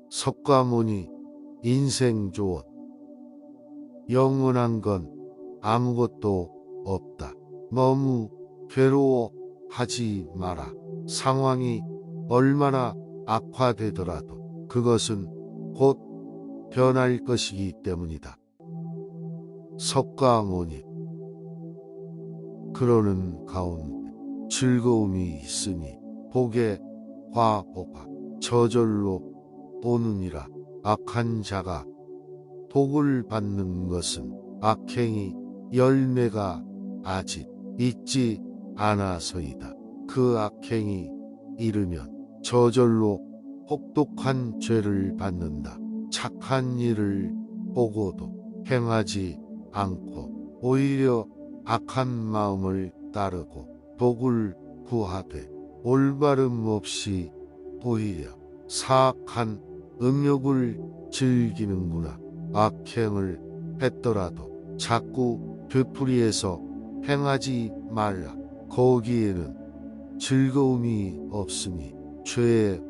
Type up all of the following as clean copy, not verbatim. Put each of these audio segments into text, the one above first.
석가모니 인생 조언. 영원한 건 아무것도 없다. 너무 괴로워하지 마라. 상황이 얼마나 악화되더라도 그것은 곧 변할 것이기 때문이다. 석가모니. 그러는 가운데 즐거움이 있으니 복에 화복아 저절로 오느니라. 악한 자가 복을 받는 것은 악행이 열매가 아직 있지 않아서이다. 그 악행이 이르면 저절로 혹독한 죄를 받는다. 착한 일을 보고도 행하지 않고 오히려 악한 마음을 따르고 복을 구하되 올바름 없이 오히려 사악한 음욕을 즐기는구나. 악행을 했더라도 자꾸 되풀이해서 행하지 말라. 거기에는 즐거움이 없으니 죄의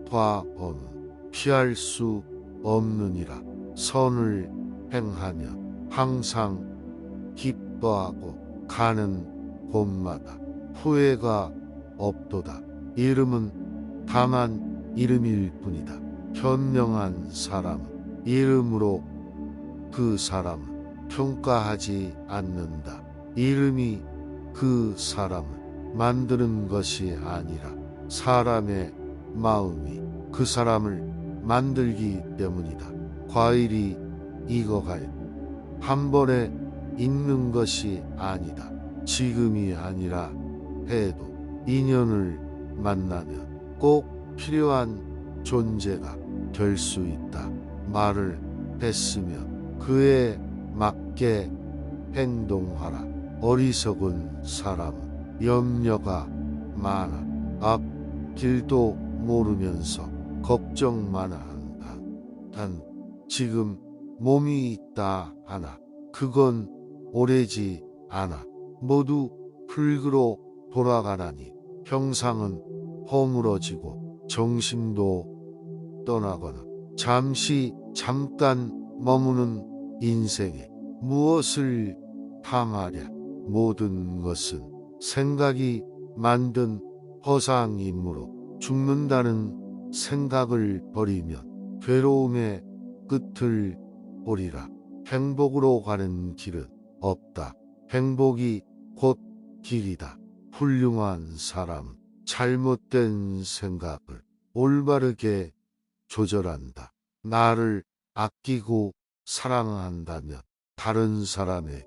과범은 피할 수 없느니라. 선을 행하며 항상 기뻐하고 가는 곳마다 후회가 없도다. 이름은 다만 이름일 뿐이다. 현명한 사람은 이름으로 그 사람을 평가하지 않는다. 이름이 그 사람을 만드는 것이 아니라 사람의 마음이 그 사람을 만들기 때문이다. 과일이 익어갈 한 번에 익는 것이 아니다. 지금이 아니라 해도 인연을 만나면 꼭 필요한 존재가 될 수 있다. 말을 했으면 그에 맞게 행동하라. 어리석은 사람은 염려가 많아 앞길도 모르면서 걱정만 한다. 단 지금 몸이 있다 하나 그건 오래지 않아 모두 흙으로 돌아가나니 형상은 허물어지고 정신도 떠나거나 잠깐 머무는 인생에 무엇을 탐하랴. 모든 것은 생각이 만든 허상이므로 죽는다는 생각을 버리면 괴로움의 끝을 보리라. 행복으로 가는 길은 없다. 행복이 곧 길이다. 훌륭한 사람은 잘못된 생각을 올바르게 조절한다. 나를 아끼고 사랑한다면 다른 사람의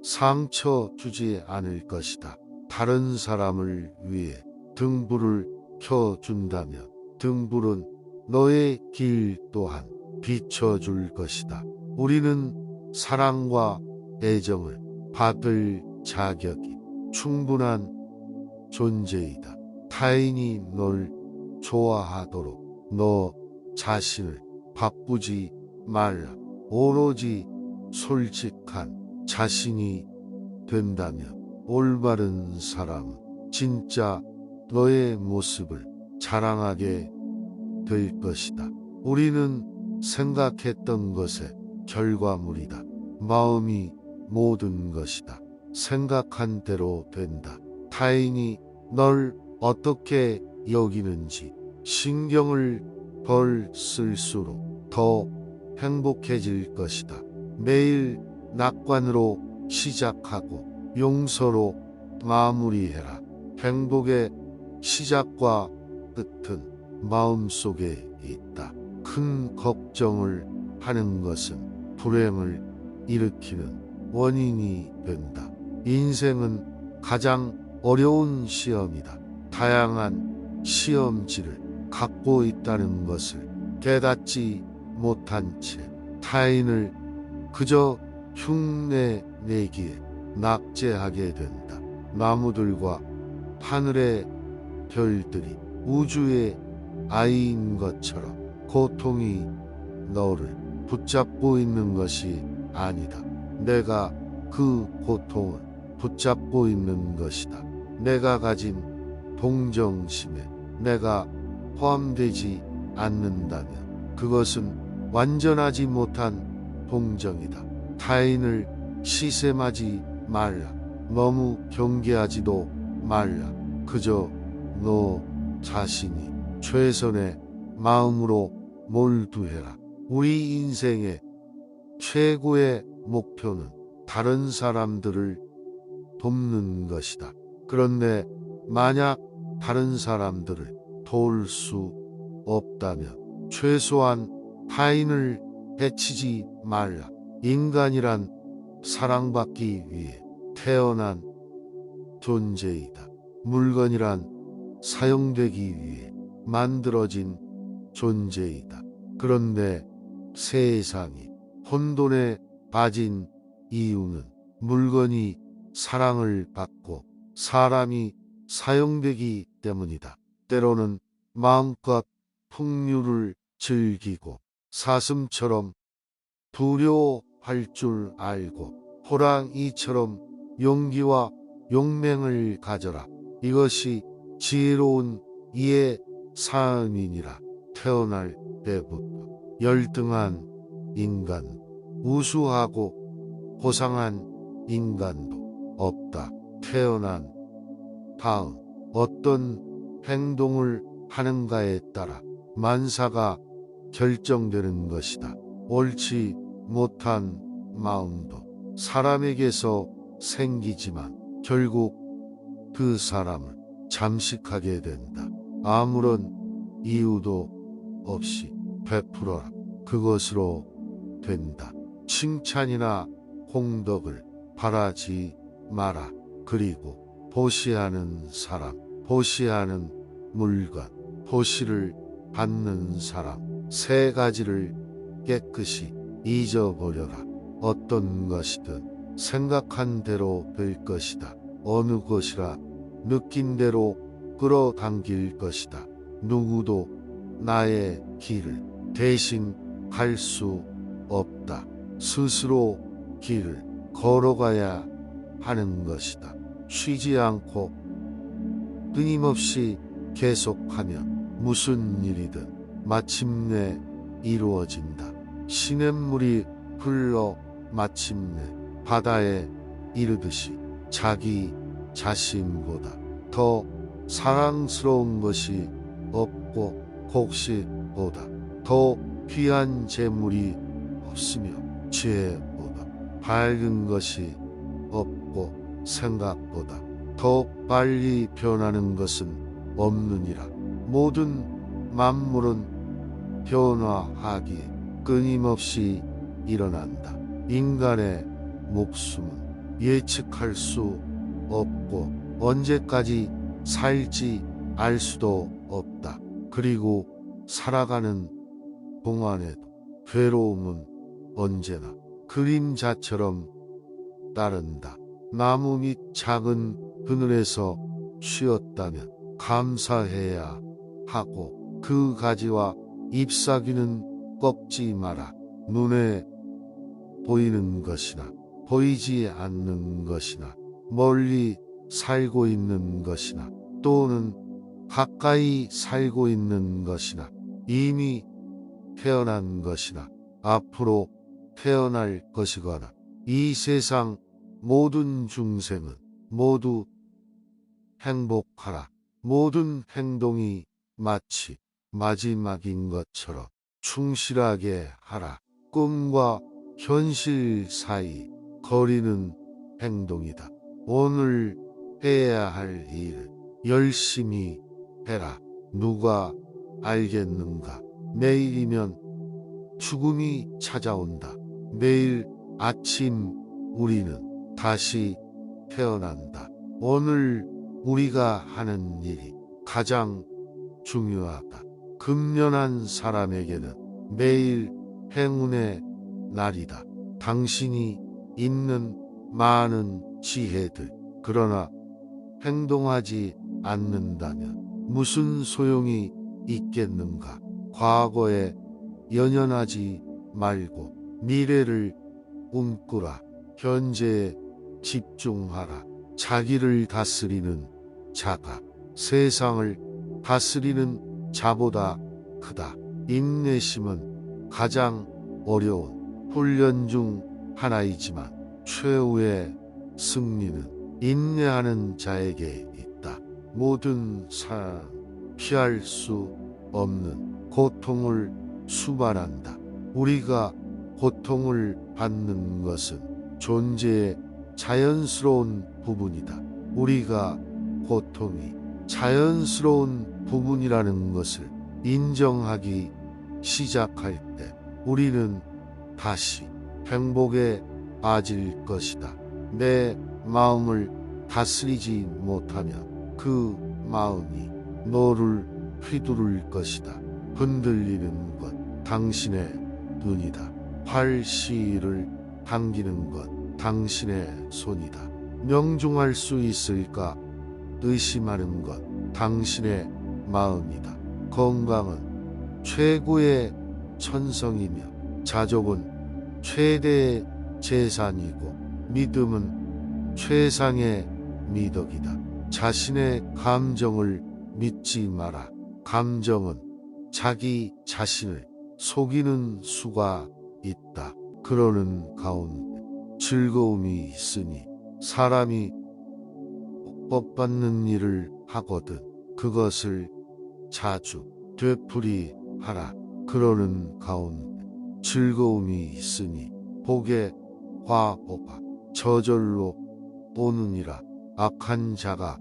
상처 주지 않을 것이다. 다른 사람을 위해 등불을 켜준다면 등불은 너의 길 또한 비춰줄 것이다. 우리는 사랑과 애정을 받을 자격이 충분한 존재이다. 타인이 널 좋아하도록 너 자신을 바꾸지 말라. 오로지 솔직한 자신이 된다면 올바른 사람은 진짜 너의 모습을 자랑하게 될 것이다. 우리는 생각했던 것의 결과물이다. 마음이 모든 것이다. 생각한 대로 된다. 타인이 널 어떻게 여기는지 신경을 덜 쓸수록 더 행복해질 것이다. 매일 낙관으로 시작하고 용서로 마무리해라. 행복의 시작과 끝은 마음속에 있다. 큰 걱정을 하는 것은 불행을 일으키는 원인이 된다. 인생은 가장 어려운 시험이다. 다양한 시험지를 갖고 있다는 것을 깨닫지 못한 채 타인을 그저 흉내내기에 낙제하게 된다. 나무들과 하늘의 별들이 우주의 아이인 것처럼 고통이 너를 붙잡고 있는 것이 아니다. 내가 그 고통을 붙잡고 있는 것이다. 내가 가진 동정심에 내가 포함되지 않는다면 그것은 완전하지 못한 동정이다. 타인을 시샘하지 말라. 너무 경계하지도 말라. 그저 너 자신이 최선의 마음으로 몰두해라. 우리 인생의 최고의 목표는 다른 사람들을 돕는 것이다. 그런데 만약 다른 사람들을 도울 수 없다면 최소한 타인을 해치지 말라. 인간이란 사랑받기 위해 태어난 존재이다. 물건이란 사용되기 위해 만들어진 존재이다. 그런데 세상이 혼돈에 빠진 이유는 물건이 사랑을 받고 사람이 사용되기 때문이다. 때로는 마음껏 풍류를 즐기고 사슴처럼 두려워할 줄 알고 호랑이처럼 용기와 용맹을 가져라. 이것이 지혜로운 이의 삶이니라. 태어날 때부터 열등한 인간, 우수하고 고상한 인간도 없다. 태어난 다음 어떤 행동을 하는가에 따라 만사가 결정되는 것이다. 옳지 못한 마음도 사람에게서 생기지만 결국 그 사람을 잠식하게 된다. 아무런 이유도 없이 베풀어라. 그것으로 된다. 칭찬이나 공덕을 바라지 마라. 그리고 보시하는 사람, 보시하는 물건, 보시를 받는 사람, 세 가지를 깨끗이 잊어버려라. 어떤 것이든 생각한 대로 될 것이다. 어느 것이라 느낀 대로 끌어당길 것이다. 누구도 나의 길을 대신 갈 수 없다. 스스로 길을 걸어가야 하는 것이다. 쉬지 않고 끊임없이 계속하면 무슨 일이든 마침내 이루어진다. 시냇물이 흘러 마침내 바다에 이르듯이 자기 자신보다 더 사랑스러운 것이 없고 곡식보다 더 귀한 재물이 없으며 지혜보다 밝은 것이 없고 생각보다 더 빨리 변하는 것은 없느니라. 모든 만물은 변화하기에 끊임없이 일어난다. 인간의 목숨은 예측할 수 없고 언제까지 살지 알 수도 없다. 그리고 살아가는 동안에도 괴로움은 언제나 그림자처럼 따른다. 나무 밑 작은 그늘에서 쉬었다면 감사해야 하고 그 가지와 잎사귀는 꺾지 마라. 눈에 보이는 것이나 보이지 않는 것이나 멀리 살고 있는 것이나 또는 가까이 살고 있는 것이나 이미 태어난 것이나 앞으로 태어날 것이거나 이 세상 모든 중생은 모두 행복하라. 모든 행동이 마치 마지막인 것처럼 충실하게 하라. 꿈과 현실 사이 거리는 행동이다. 오늘 해야 할 일을 열심히 해라. 누가 알겠는가? 내일이면 죽음이 찾아온다. 내일 아침 우리는 다시 태어난다. 오늘 우리가 하는 일이 가장 중요하다. 금연한 사람에게는 매일 행운의 날이다. 당신이 있는 많은 지혜들, 그러나 행동하지 않는다면 무슨 소용이 있겠는가? 과거에 연연하지 말고 미래를 꿈꾸라. 현재에 집중하라. 자기를 다스리는 자가 세상을 다스리는 자보다 크다. 인내심은 가장 어려운 훈련 중 하나이지만 최후의 승리는 인내하는 자에게 있다. 모든 사람 피할 수 없는 고통을 수반한다. 우리가 고통을 받는 것은 존재의 자연스러운 부분이다. 우리가 고통이 자연스러운 부분이라는 것을 인정하기 시작할 때 우리는 다시 행복에 빠질 것이다. 내 마음을 다스리지 못하면 그 마음이 너를 휘두를 것이다. 흔들리는 것 당신의 눈이다. 활시를 당기는 것 당신의 손이다. 명중할 수 있을까 의심하는 것 당신의 마음이다. 건강은 최고의 천성이며 자족은 최대의 재산이고 믿음은 최상의 미덕이다. 자신의 감정을 믿지 마라. 감정은 자기 자신을 속이는 수가 있다. 그러는 가운데 즐거움이 있으니 사람이 복받는 일을 하거든 그것을 자주 되풀이하라. 그러는 가운데 즐거움이 있으니 복의 화보가 저절로 오느니라. 악한 자가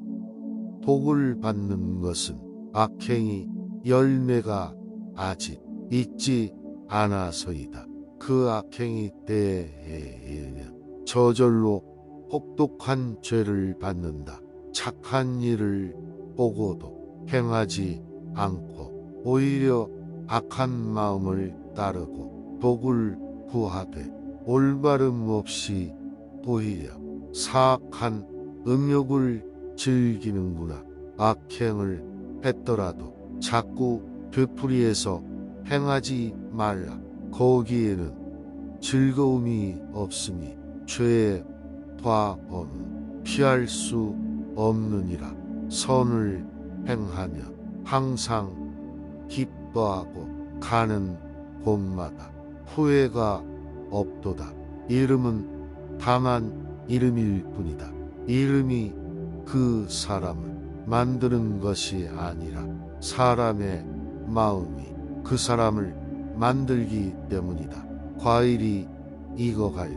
복을 받는 것은 악행이 열매가 아직 있지 않아서이다. 그 악행이 때에 이르면 저절로 혹독한 죄를 받는다. 착한 일을 보고도 행하지 않고 오히려 악한 마음을 따르고 복을 구하되 올바름 없이 오히려 사악한 음욕을 즐기는구나. 악행을 했더라도 자꾸 되풀이해서 행하지 말라. 거기에는 즐거움이 없으니 죄의 과업은 피할 수 없느니라. 선을 행하며 항상 기뻐하고 가는 곳마다 후회가 없도다. 이름은 다만 이름일 뿐이다. 이름이 그 사람을 만드는 것이 아니라 사람의 마음이 그 사람을 만들기 때문이다. 과일이 익어갈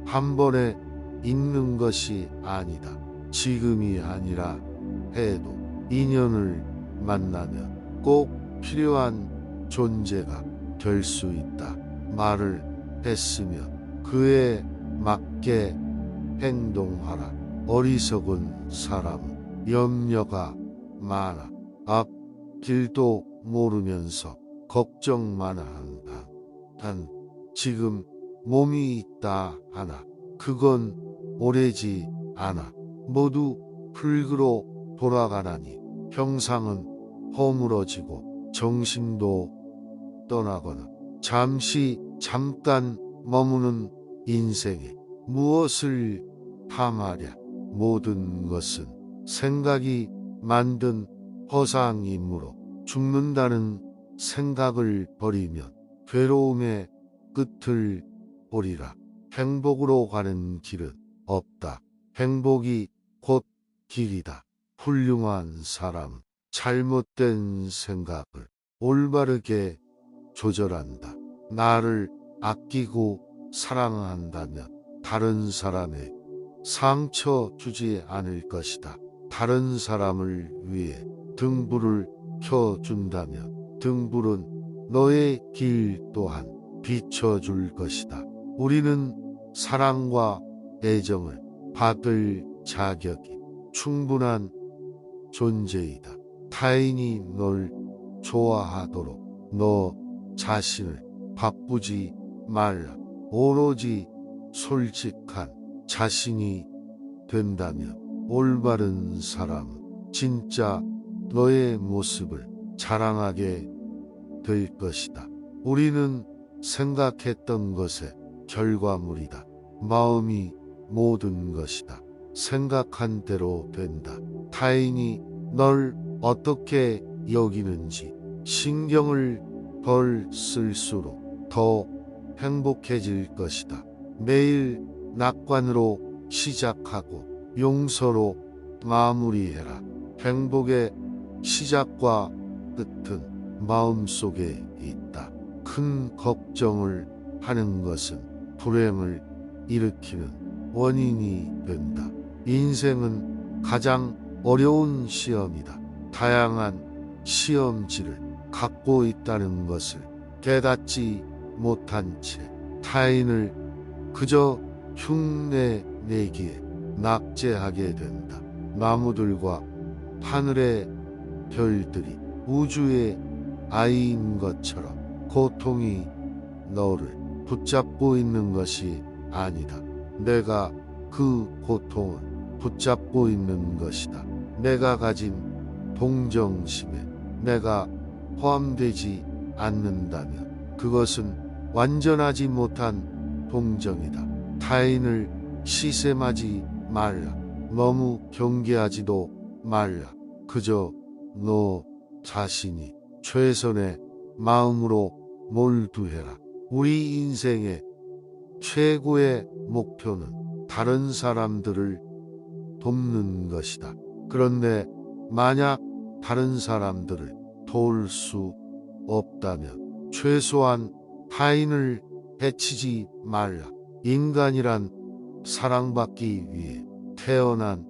한 번에 익는 것이 아니다. 지금이 아니라 해도 인연을 만나면 꼭 필요한 존재가 될 수 있다. 말을 했으면 그에 맞게 행동하라. 어리석은 사람은 염려가 많아 앞길도 모르면서 걱정만 한다. 단 지금 몸이 있다 하나 그건 오래지 않아. 모두 흙으로 돌아가나니 형상은 허물어지고 정신도 떠나거나 잠깐 머무는 인생에 무엇을 탐하랴. 모든 것은 생각이 만든 허상이므로 죽는다는 생각을 버리면 괴로움의 끝을 보리라. 행복으로 가는 길은 없다. 행복이 곧 길이다. 훌륭한 사람은 잘못된 생각을 올바르게 조절한다. 나를 아끼고 사랑한다면 다른 사람에 상처 주지 않을 것이다. 다른 사람을 위해 등불을 켜준다면 등불은 너의 길 또한 비춰줄 것이다. 우리는 사랑과 애정을 받을 자격이 충분한 존재이다. 타인이 널 좋아하도록 너 자신을 바쁘지 말라. 오로지 솔직한 자신이 된다면 올바른 사람은 진짜 너의 모습을 자랑하게 될 것이다. 우리는 생각했던 것의 결과물이다. 마음이 모든 것이다. 생각한 대로 된다. 타인이 널 어떻게 여기는지 신경을 덜 쓸수록 더 행복해질 것이다. 매일 낙관으로 시작하고 용서로 마무리해라. 행복의 시작과 끝은 마음속에 있다. 큰 걱정을 하는 것은 불행을 일으키는 원인이 된다. 인생은 가장 어려운 시험이다. 다양한 시험지를 갖고 있다는 것을 깨닫지 못한 채 타인을 그저 흉내내기에 낙제하게 된다. 나무들과 하늘의 별들이 우주의 아이인 것처럼 고통이 너를 붙잡고 있는 것이 아니다. 내가 그 고통을 붙잡고 있는 것이다. 내가 가진 동정심에 내가 포함되지 않는다면 그것은 완전하지 못한 동정이다. 타인을 시샘하지 말라. 너무 경계하지도 말라. 그저 너 자신이 최선의 마음으로 몰두해라. 우리 인생의 최고의 목표는 다른 사람들을 돕는 것이다. 그런데 만약 다른 사람들을 도울 수 없다면 최소한 타인을 해치지 말라. 인간이란 사랑받기 위해 태어난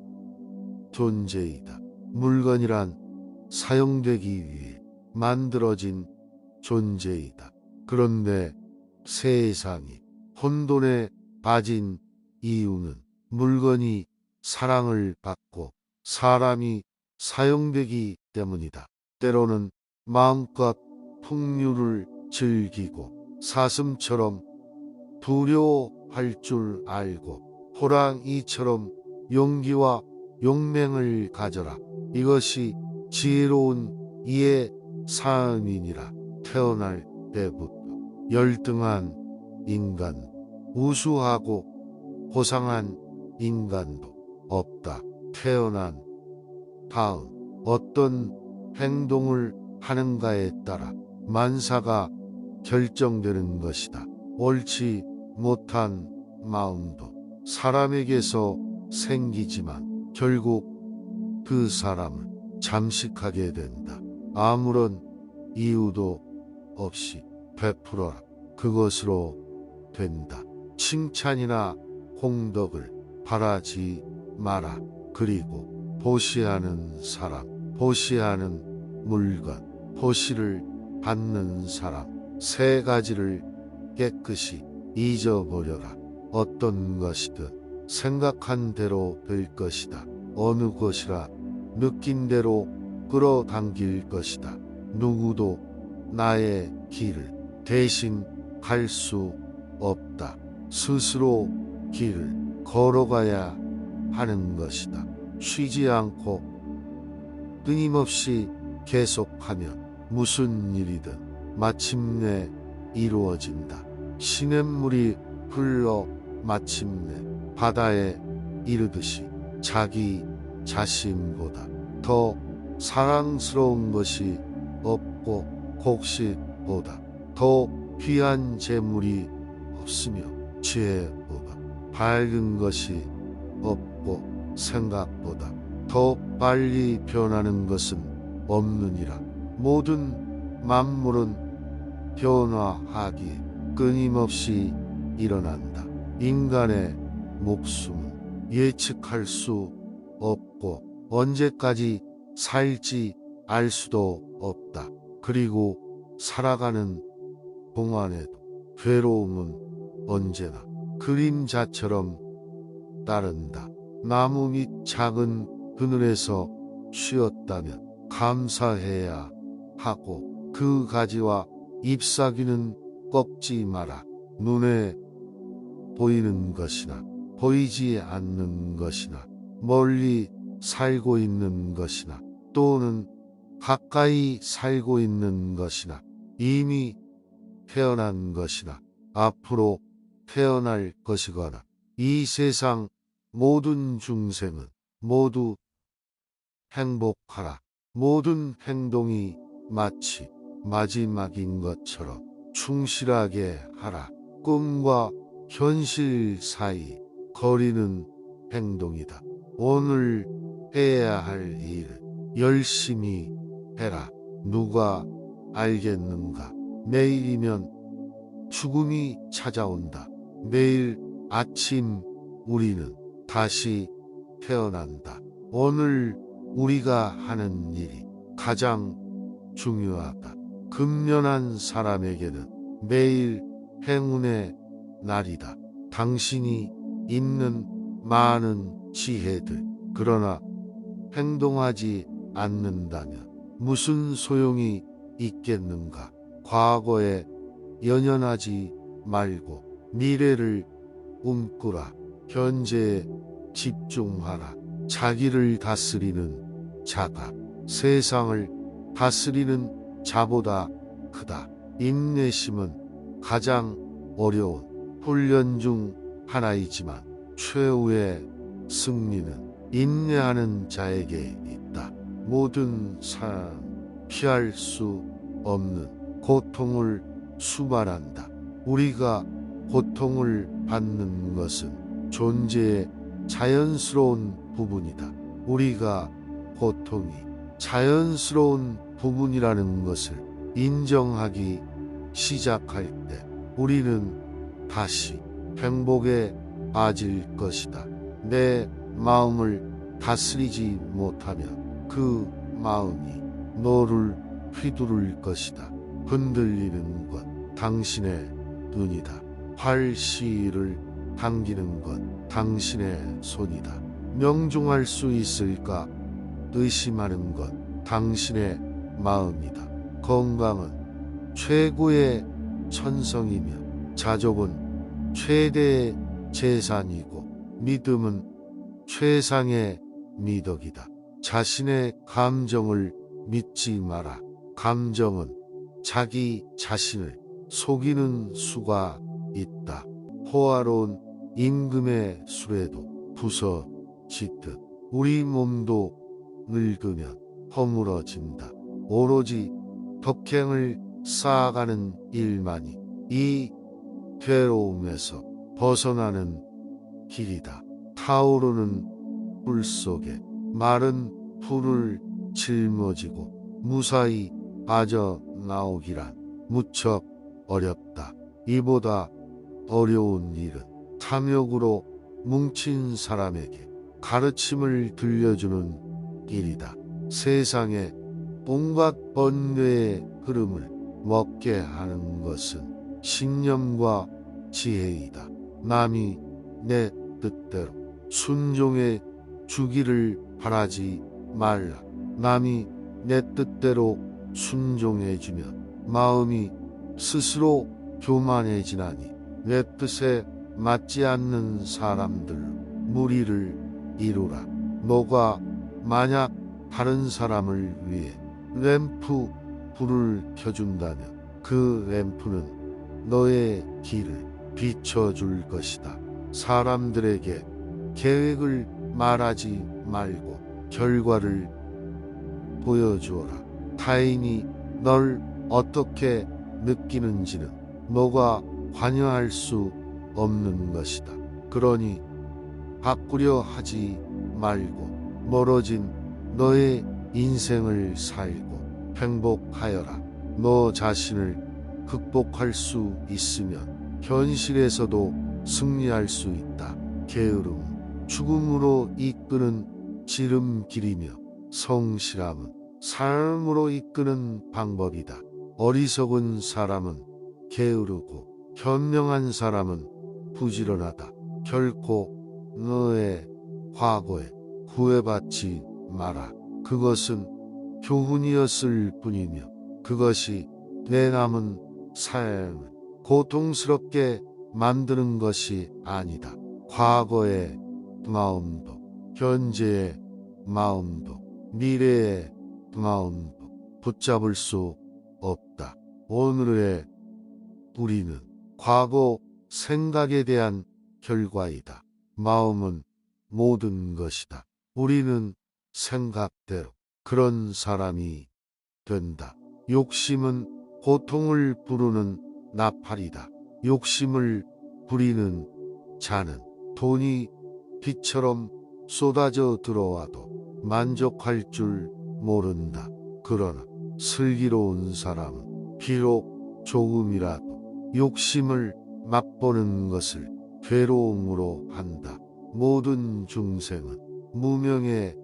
존재이다. 물건이란 사용되기 위해 만들어진 존재이다. 그런데 세상이 혼돈에 빠진 이유는 물건이 사랑을 받고 사람이 사용되기 때문이다. 때로는 마음껏 풍류를 즐기고 사슴처럼 두려워할 줄 알고 호랑이처럼 용기와 용맹을 가져라. 이것이 지혜로운 이의 삶이니라. 태어날 때부터 열등한 인간, 우수하고 고상한 인간도 없다. 태어난 다음 어떤 행동을 하는가에 따라 만사가 결정되는 것이다. 옳지 못한 마음도 사람에게서 생기지만 결국 그 사람을 잠식하게 된다. 아무런 이유도 없이 베풀어라. 그것으로 된다. 칭찬이나 공덕을 바라지 마라. 그리고 보시하는 사람, 보시하는 물건, 보시를 받는 사람, 세 가지를 깨끗이 잊어버려라. 어떤 것이든 생각한 대로 될 것이다. 어느 것이라 느낀 대로 끌어당길 것이다. 누구도 나의 길을 대신 갈 수 없다. 스스로 길을 걸어가야 하는 것이다. 쉬지 않고 끊임없이 계속하면 무슨 일이든 마침내 이루어진다. 시냇물이 흘러 마침내 바다에 이르듯이 자기 자신보다 더 사랑스러운 것이 없고 곡식보다 더 귀한 재물이 없으며 지혜보다 밝은 것이 없고 생각보다 더 빨리 변하는 것은 없느니라. 모든 만물은 변화하기에 끊임없이 일어난다. 인간의 목숨은 예측할 수 없고 언제까지 살지 알 수도 없다. 그리고 살아가는 동안에도 괴로움은 언제나 그림자처럼 따른다. 나무 밑 작은 그늘에서 쉬었다면 감사해야 하고 그 가지와 잎사귀는 꺾지 마라. 눈에 보이는 것이나 보이지 않는 것이나 멀리 살고 있는 것이나 또는 가까이 살고 있는 것이나 이미 태어난 것이나 앞으로 태어날 것이거나 이 세상 모든 중생은 모두 행복하라. 모든 행동이 마치 마지막인 것처럼 충실하게 하라. 꿈과 현실 사이 거리는 행동이다. 오늘 해야 할 일을 열심히 해라. 누가 알겠는가? 내일이면 죽음이 찾아온다. 내일 아침 우리는 다시 태어난다. 오늘 우리가 하는 일이 가장 중요하다. 금연한 사람에게는 매일 행운의 날이다. 당신이 있는 많은 지혜들, 그러나 행동하지 않는다면 무슨 소용이 있겠는가? 과거에 연연하지 말고 미래를 꿈꾸라. 현재에 집중하라. 자기를 다스리는 자가 세상을 다스리는 자보다 크다. 인내심은 가장 어려운 훈련 중 하나이지만 최후의 승리는 인내하는 자에게 있다. 모든 사람 피할 수 없는 고통을 수반한다. 우리가 고통을 받는 것은 존재의 자연스러운 부분이다. 우리가 고통이 자연스러운 부분이라는 것을 인정하기 시작할 때 우리는 다시 행복에 빠질 것이다. 내 마음을 다스리지 못하면 그 마음이 너를 휘두를 것이다. 흔들리는 것 당신의 눈이다. 활시를 당기는 것 당신의 손이다. 명중할 수 있을까 의심하는 것 당신의 마음이다. 건강은 최고의 천성이며 자족은 최대의 재산이고 믿음은 최상의 미덕이다. 자신의 감정을 믿지 마라. 감정은 자기 자신을 속이는 수가 있다. 호화로운 임금의 술에도 부서지듯 우리 몸도 늙으면 허물어진다. 오로지 덕행을 쌓아가는 일만이 이 괴로움에서 벗어나는 길이다. 타오르는 불 속에 마른 풀을 짊어지고 무사히 빠져나오기란 무척 어렵다. 이보다 어려운 일은 탐욕으로 뭉친 사람에게 가르침을 들려주는 일이다. 세상에 온갖 번뇌의 흐름을 먹게 하는 것은 신념과 지혜이다. 남이 내 뜻대로 순종해 주기를 바라지 말라. 남이 내 뜻대로 순종해주면 마음이 스스로 교만해지나니 내 뜻에 맞지 않는 사람들로 무리를 이루라. 너가 만약 다른 사람을 위해 램프 불을 켜준다면 그 램프는 너의 길을 비춰줄 것이다. 사람들에게 계획을 말하지 말고 결과를 보여주어라. 타인이 널 어떻게 느끼는지는 너가 관여할 수 없는 것이다. 그러니 바꾸려 하지 말고 멀어진 너의 인생을 살고 행복하여라. 너 자신을 극복할 수 있으면 현실에서도 승리할 수 있다. 게으름은 죽음으로 이끄는 지름길이며 성실함은 삶으로 이끄는 방법이다. 어리석은 사람은 게으르고 현명한 사람은 부지런하다. 결코 너의 과거에 후회받지 마라. 그것은 교훈이었을 뿐이며 그것이 내 남은 삶을 고통스럽게 만드는 것이 아니다. 과거의 마음도 현재의 마음도 미래의 마음도 붙잡을 수 없다. 오늘의 우리는 과거 생각에 대한 결과이다. 마음은 모든 것이다. 우리는 생각대로 그런 사람이 된다. 욕심은 고통을 부르는 나팔이다. 욕심을 부리는 자는 돈이 비처럼 쏟아져 들어와도 만족할 줄 모른다. 그러나 슬기로운 사람은 비록 조금이라도 욕심을 맛보는 것을 괴로움으로 한다. 모든 중생은 무명의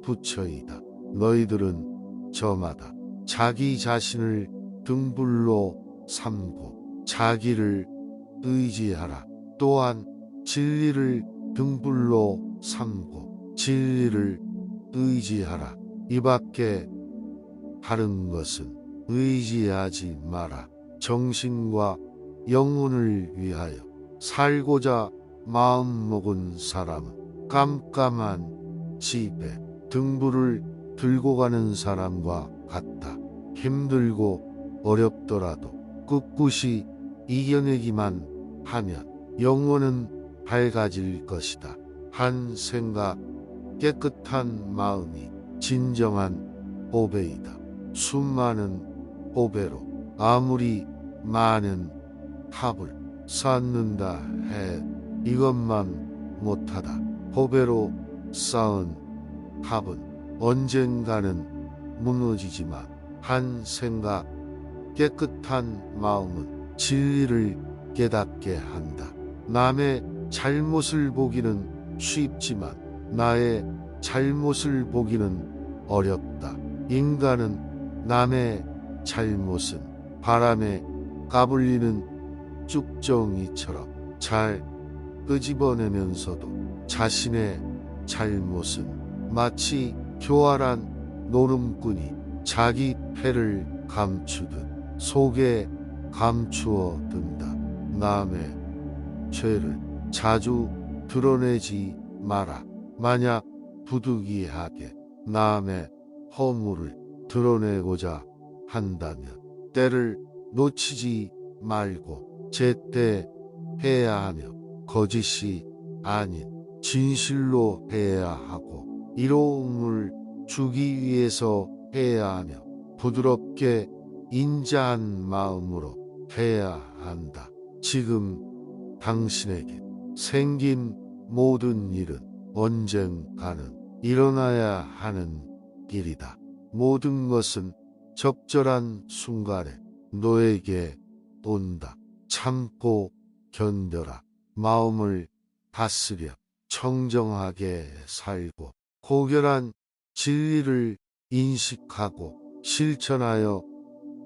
부처이다. 너희들은 저마다 자기 자신을 등불로 삼고 자기를 의지하라. 또한 진리를 등불로 삼고 진리를 의지하라. 이 밖에 다른 것은 의지하지 마라. 정신과 영혼을 위하여 살고자 마음먹은 사람은 깜깜한 집에 등불을 들고 가는 사람과 같다. 힘들고 어렵더라도 꿋꿋이 이겨내기만 하면 영혼은 밝아질 것이다. 한 생각, 깨끗한 마음이 진정한 보배이다. 수많은 보배로 아무리 많은 탑을 쌓는다 해 이것만 못하다. 보배로 쌓은 탑은 언젠가는 무너지지만 한 생각, 깨끗한 마음은 진리를 깨닫게 한다. 남의 잘못을 보기는 쉽지만 나의 잘못을 보기는 어렵다. 인간은 남의 잘못은 바람에 까불리는 쭉정이처럼 잘 끄집어내면서도 자신의 잘못은 마치 교활한 노름꾼이 자기 패를 감추듯 속에 감추어 둔다. 남의 죄를 자주 드러내지 마라. 만약 부득이하게 남의 허물을 드러내고자 한다면 때를 놓치지 말고 제때 해야 하며 거짓이 아닌 진실로 해야 하고 이로움을 주기 위해서 해야 하며 부드럽게 인자한 마음으로 해야 한다. 지금 당신에게 생긴 모든 일은 언젠가는 일어나야 하는 일이다. 모든 것은 적절한 순간에 너에게 온다. 참고 견뎌라. 마음을 다스려 청정하게 살고 고결한 진리를 인식하고 실천하여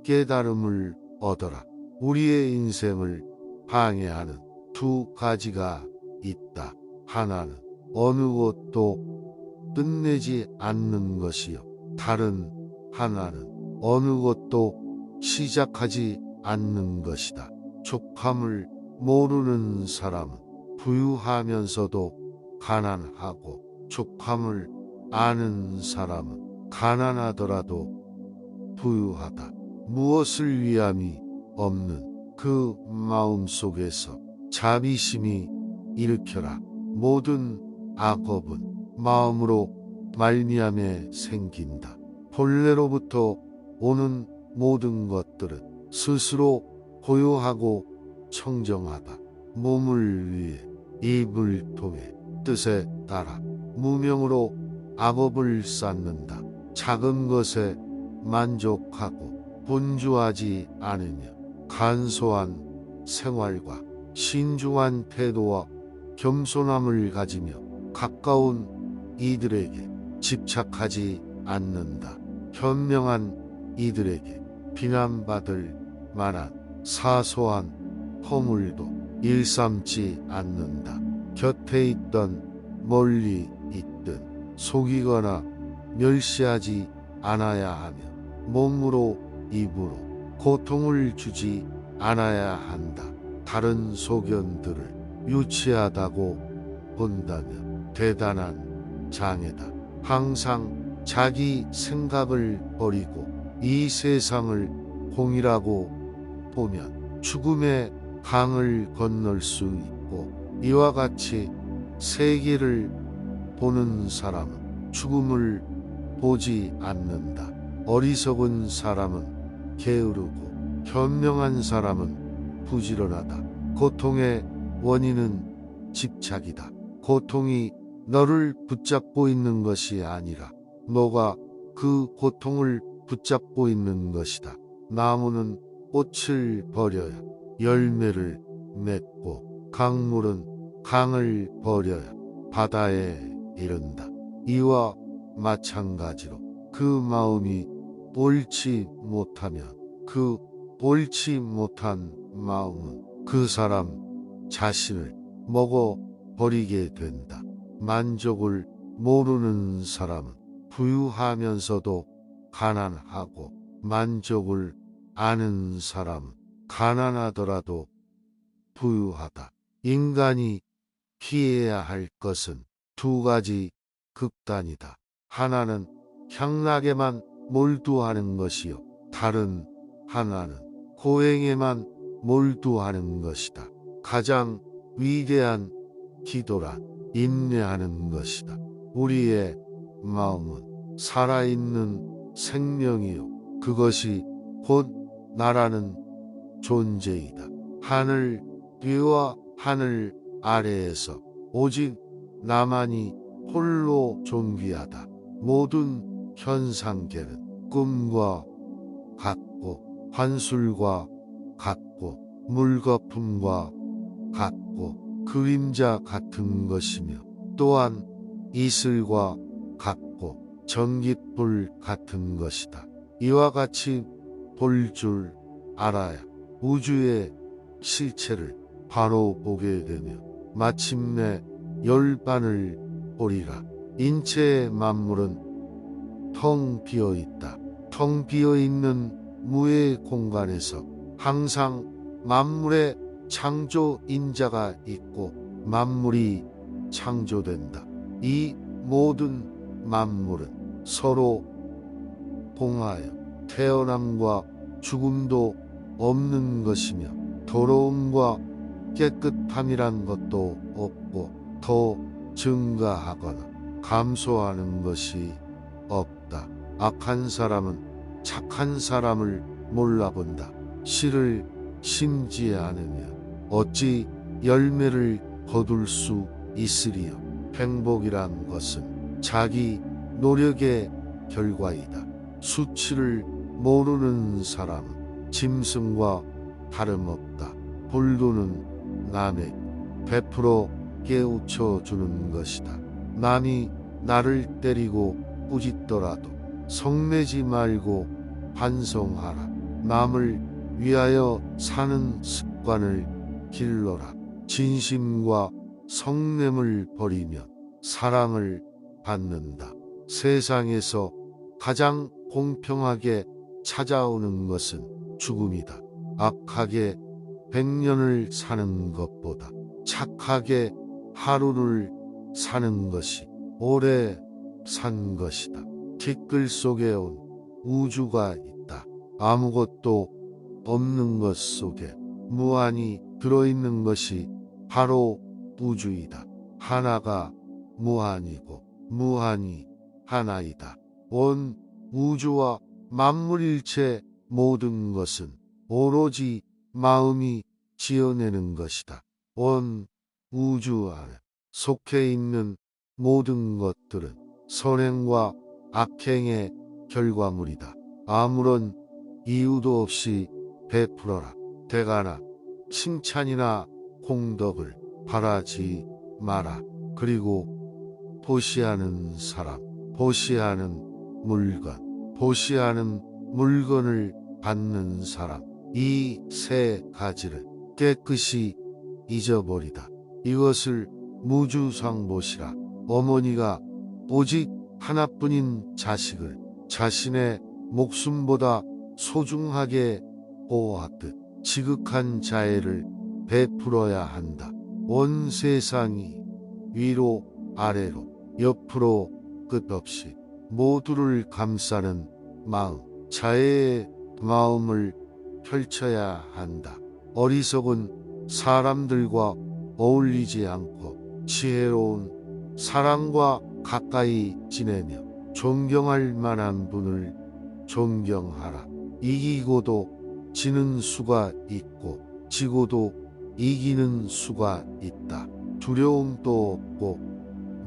깨달음을 얻어라. 우리의 인생을 방해하는 두 가지가 있다. 하나는 어느 것도 끝내지 않는 것이요. 다른 하나는 어느 것도 시작하지 않는 것이다. 족함을 모르는 사람은 부유하면서도 가난하고 족함을 아는 사람은 가난하더라도 부유하다. 무엇을 위함이 없는 그 마음 속에서 자비심이 일으켜라. 모든 악업은 마음으로 말미암에 생긴다. 본래로부터 오는 모든 것들은 스스로 고요하고 청정하다. 몸을 위해 입을 통해 뜻에 따라 무명으로 악업을 쌓는다. 작은 것에 만족하고 분주하지 않으며 간소한 생활과 신중한 태도와 겸손함을 가지며 가까운 이들에게 집착하지 않는다. 현명한 이들에게 비난받을 만한 사소한 허물도 일삼지 않는다. 곁에 있던 멀리 있든 속이거나 멸시하지 않아야 하며 몸으로 입으로 고통을 주지 않아야 한다. 다른 소견들을 유치하다고 본다면 대단한 장애다. 항상 자기 생각을 버리고 이 세상을 공이라고 보면 죽음의 강을 건널 수 있고 이와 같이 세계를 보는 사람은 죽음을 보지 않는다. 어리석은 사람은 게으르고 현명한 사람은 부지런하다. 고통의 원인은 집착이다. 고통이 너를 붙잡고 있는 것이 아니라 너가 그 고통을 붙잡고 있는 것이다. 나무는 꽃을 버려야 열매를 맺고 강물은 강을 버려야 바다에 이른다. 이와 마찬가지로 그 마음이 옳지 못하면 그 옳지 못한 마음은 그 사람 자신을 먹어 버리게 된다. 만족을 모르는 사람은 부유하면서도 가난하고 만족을 아는 사람은 가난하더라도 부유하다. 인간이 피해야 할 것은 두 가지 극단이다. 하나는 향락에만 몰두하는 것이요. 다른 하나는 고행에만 몰두하는 것이다. 가장 위대한 기도란 인내하는 것이다. 우리의 마음은 살아있는 생명이요. 그것이 곧 나라는 존재이다. 하늘 위와 하늘 아래에서 오직 나만이 홀로 존귀하다. 모든 현상계는 꿈과 같고 환술과 같고 물거품과 같고 그림자 같은 것이며 또한 이슬과 같고 전깃불 같은 것이다. 이와 같이 볼 줄 알아야 우주의 실체를 바로 보게 되며 마침내 열반을 보리라. 인체의 만물은 텅 비어 있다. 텅 비어 있는 무의 공간에서 항상 만물의 창조인자가 있고 만물이 창조된다. 이 모든 만물은 서로 봉하여 태어남과 죽음도 없는 것이며 더러움과 깨끗함이란 것도 없고 더 증가하거나 감소하는 것이 없다. 악한 사람은 착한 사람을 몰라본다. 씨를 심지 않으면 어찌 열매를 거둘 수 있으리요. 행복이란 것은 자기 노력의 결과이다. 수치를 모르는 사람은 짐승과 다름없다. 불도는 남에게 베풀어 깨우쳐 주는 것이다. 남이 나를 때리고 꾸짖더라도 성내지 말고 반성하라. 남을 위하여 사는 습관을 길러라. 진심과 성냄을 버리면 사랑을 받는다. 세상에서 가장 공평하게 찾아오는 것은 죽음이다. 악하게 100년을 사는 것보다 착하게 하루를 사는 것이 오래 산 것이다. 티끌 속에 온 우주가 있다. 아무것도 없는 것 속에 무한히 들어있는 것이 바로 우주이다. 하나가 무한이고 무한이 하나이다. 온 우주와 만물일체 모든 것은 오로지 마음이 지어내는 것이다. 온 우주 안에 속해 있는 모든 것들은 선행과 악행의 결과물이다. 아무런 이유도 없이 베풀어라. 대가나 칭찬이나 공덕을 바라지 마라. 그리고 보시하는 사람, 보시하는 물건, 보시하는 물건을 받는 사람, 이 세 가지를 깨끗이 잊어버리다. 이것을 무주상보시라. 어머니가 오직 하나뿐인 자식을 자신의 목숨보다 소중하게 보호하듯 지극한 자애를 베풀어야 한다. 온 세상이 위로 아래로 옆으로 끝없이 모두를 감싸는 마음, 자애의 마음을 펼쳐야 한다. 어리석은 사람들과 어울리지 않고 지혜로운 사람과 가까이 지내며 존경할 만한 분을 존경하라. 이기고도 지는 수가 있고 지고도 이기는 수가 있다. 두려움도 없고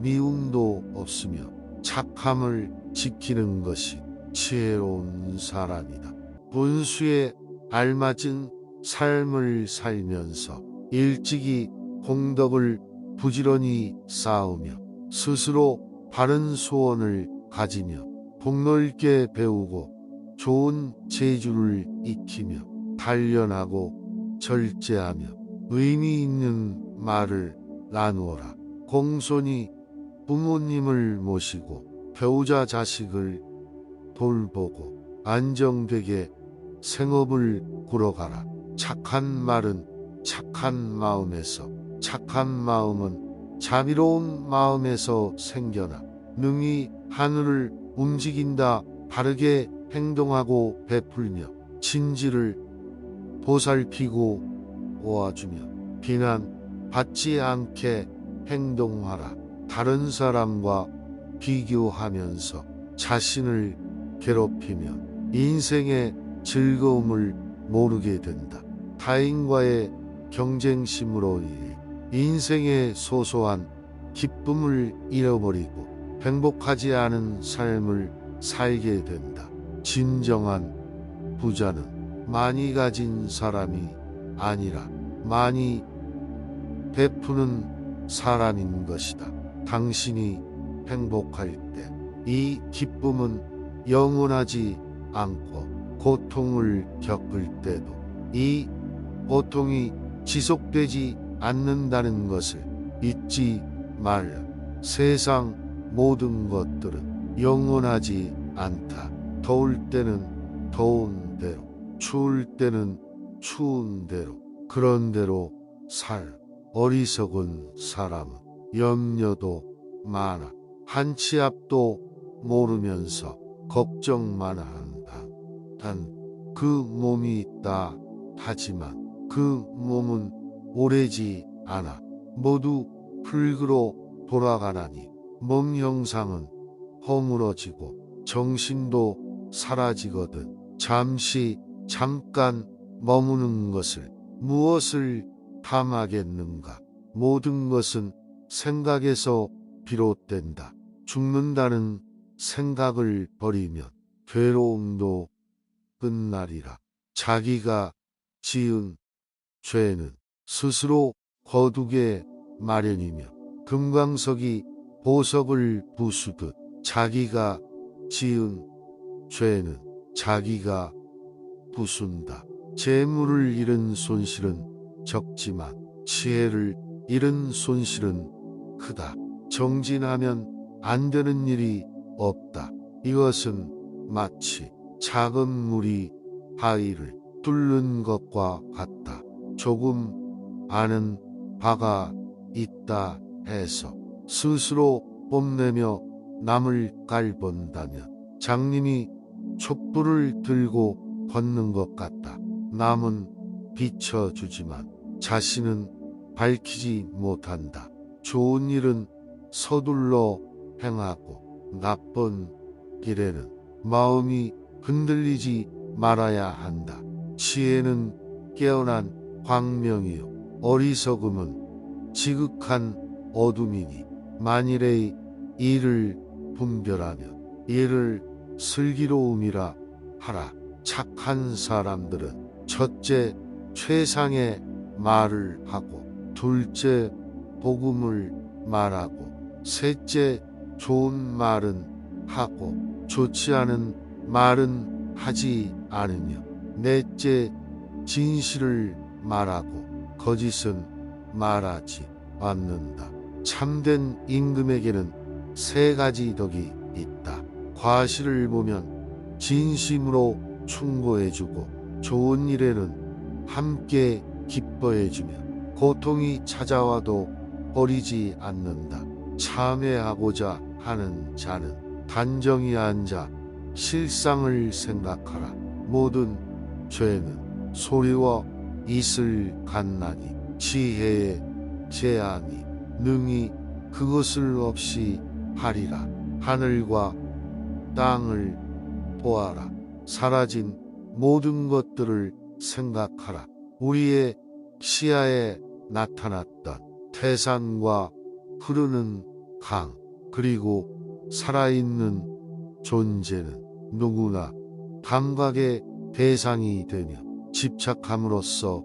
미움도 없으며 착함을 지키는 것이 지혜로운 사람이다. 본수에 알맞은 삶을 살면서 일찍이 공덕을 부지런히 쌓으며 스스로 바른 소원을 가지며 폭넓게 배우고 좋은 재주를 익히며 단련하고 절제하며 의미 있는 말을 나누어라. 공손히 부모님을 모시고 배우자 자식을 돌보고 안정되게 생업을 꾸려가라. 착한 말은 착한 마음에서, 착한 마음은 자비로운 마음에서 생겨나 능히 하늘을 움직인다. 바르게 행동하고 베풀며 진지를 보살피고 도와주며 비난 받지 않게 행동하라. 다른 사람과 비교하면서 자신을 괴롭히면 인생의 즐거움을 모르게 된다. 타인과의 경쟁심으로 인해 인생의 소소한 기쁨을 잃어버리고 행복하지 않은 삶을 살게 된다. 진정한 부자는 많이 가진 사람이 아니라 많이 베푸는 사람인 것이다. 당신이 행복할 때 이 기쁨은 영원하지 않고 고통을 겪을 때도 이 고통이 지속되지 않는다는 것을 잊지 말라. 세상 모든 것들은 영원하지 않다. 더울 때는 더운 대로, 추울 때는 추운 대로, 그런 대로 살. 어리석은 사람은 염려도 많아. 한 치 앞도 모르면서 걱정만 한다. 단 그 몸이 있다 하지만 그 몸은 오래지 않아. 모두 흙으로 돌아가나니 몸 형상은 허물어지고 정신도 사라지거든. 잠깐 머무는 것을 무엇을 탐하겠는가. 모든 것은 생각에서 비롯된다. 죽는다는 생각을 버리면 괴로움도 끝나리라. 자기가 지은 죄는 스스로 거두게 마련이며 금광석이 보석을 부수듯 자기가 지은 죄는 자기가 부순다. 재물을 잃은 손실은 적지만 지혜를 잃은 손실은 크다. 정진하면 안 되는 일이 없다. 이것은 마치 작은 물이 바위를 뚫는 것과 같다. 조금 아는 바가 있다 해서 스스로 뽐내며 남을 깔본다면 장님이 촛불을 들고 걷는 것 같다. 남은 비춰주지만 자신은 밝히지 못한다. 좋은 일은 서둘러 행하고 나쁜 길에는 마음이 흔들리지 말아야 한다. 지혜는 깨어난 광명이요 어리석음은 지극한 어둠이니 만일의 이를 분별하면 이를 슬기로움이라 하라. 착한 사람들은 첫째 최상의 말을 하고 둘째 복음을 말하고 셋째 좋은 말은 하고 좋지 않은 말은 하지 않으며 넷째 진실을 말하고 거짓은 말하지 않는다. 참된 임금에게는 세 가지 덕이 있다. 과실을 보면 진심으로 충고해주고 좋은 일에는 함께 기뻐해주며 고통이 찾아와도 버리지 않는다. 참회하고자 하는 자는 단정히 앉아 실상을 생각하라. 모든 죄는 소리와 이슬 같나니 지혜의 제한이 능히 그것을 없이 하리라. 하늘과 땅을 보아라. 사라진 모든 것들을 생각하라. 우리의 시야에 나타났던 태산과 흐르는 강, 그리고 살아있는 존재는 누구나 감각의 대상이 되며 집착함으로써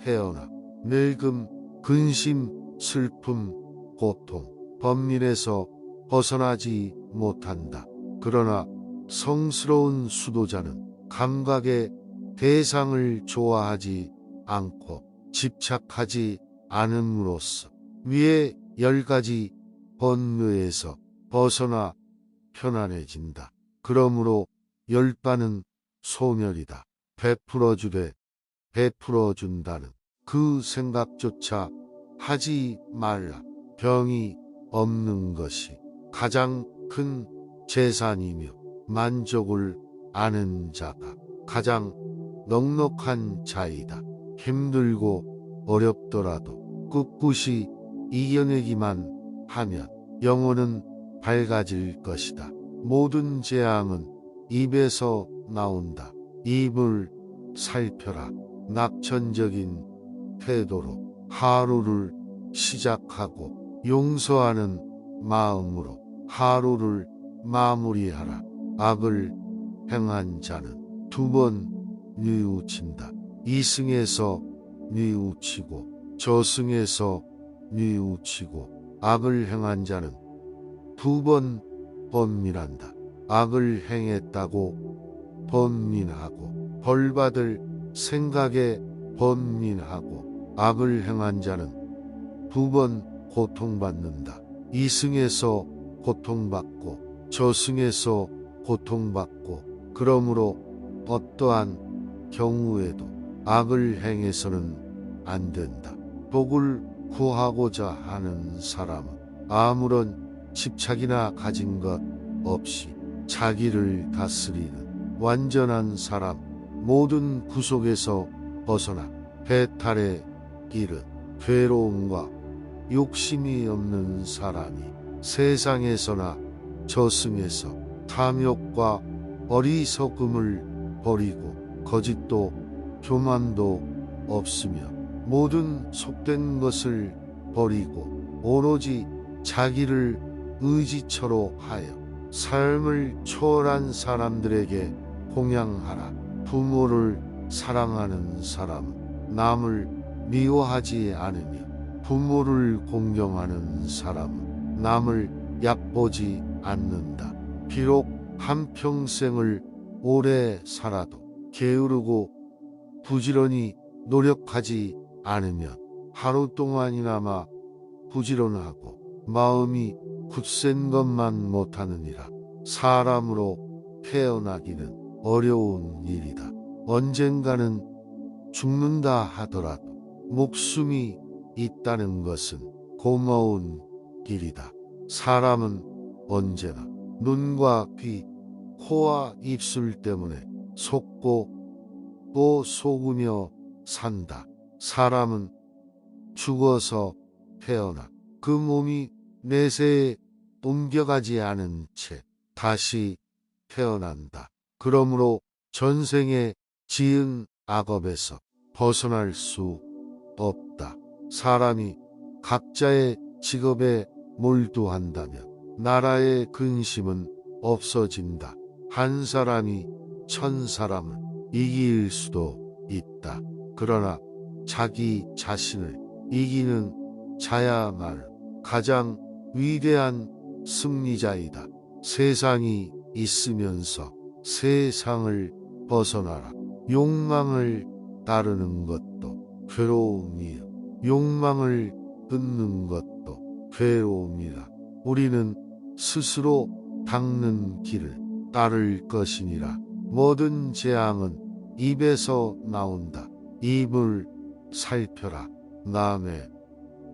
태어나 늙음, 근심, 슬픔, 고통, 범민에서 벗어나지 못한다. 그러나 성스러운 수도자는 감각의 대상을 좋아하지 않고 집착하지 않음으로써 위의 10가지 번뇌에서 벗어나 편안해진다. 그러므로 열반은 소멸이다. 베풀어주되 베풀어준다는 그 생각조차 하지 말라. 병이 없는 것이 가장 큰 재산이며 만족을 아는 자가 가장 넉넉한 자이다. 힘들고 어렵더라도 꿋꿋이 이겨내기만 하면 영혼은 밝아질 것이다. 모든 재앙은 입에서 나온다. 입을 살펴라. 낙천적인 태도로 하루를 시작하고 용서하는 마음으로 하루를 마무리하라. 악을 행한 자는 2번 뉘우친다. 이승에서 뉘우치고 저승에서 뉘우치고 악을 행한 자는 2번 번민한다. 악을 행했다고 번민하고 벌받을 생각에 번민하고 악을 행한 자는 2번 고통받는다. 이승에서 고통받고 저승에서 고통받고 그러므로 어떠한 경우에도 악을 행해서는 안 된다. 복을 구하고자 하는 사람은 아무런 집착이나 가진 것 없이 자기를 다스리는 완전한 사람, 모든 구속에서 벗어나 해탈의 길은 괴로움과 욕심이 없는 사람이 세상에서나 저승에서 탐욕과 어리석음을 버리고 거짓도 교만도 없으며 모든 속된 것을 버리고 오로지 자기를 의지처로 하여 삶을 초월한 사람들에게 공양하라. 부모를 사랑하는 사람은 남을 미워하지 않으며 부모를 공경하는 사람은 남을 얕보지 않는다. 비록 한평생을 오래 살아도 게으르고 부지런히 노력하지 않으면 하루 동안이나마 부지런하고 마음이 굳센 것만 못하느니라. 사람으로 태어나기는 어려운 일이다. 언젠가는 죽는다 하더라도 목숨이 있다는 것은 고마운 길이다. 사람은 언제나 눈과 귀, 코와 입술 때문에 속고 또 속으며 산다. 사람은 죽어서 태어나 그 몸이 내세에 옮겨가지 않은 채 다시 태어난다. 그러므로 전생에 지은 악업에서 벗어날 수 없다. 사람이 각자의 직업에 몰두한다면 나라의 근심은 없어진다. 한 사람이 1000사람을 이길 수도 있다. 그러나 자기 자신을 이기는 자야말로 가장 위대한 승리자이다. 세상이 있으면서 세상을 벗어나라. 욕망을 따르는 것도 괴로움이요 욕망을 끊는 것도 괴로움이라. 우리는 스스로 닦는 길을 따를 것이니라. 모든 재앙은 입에서 나온다. 입을 살펴라. 남의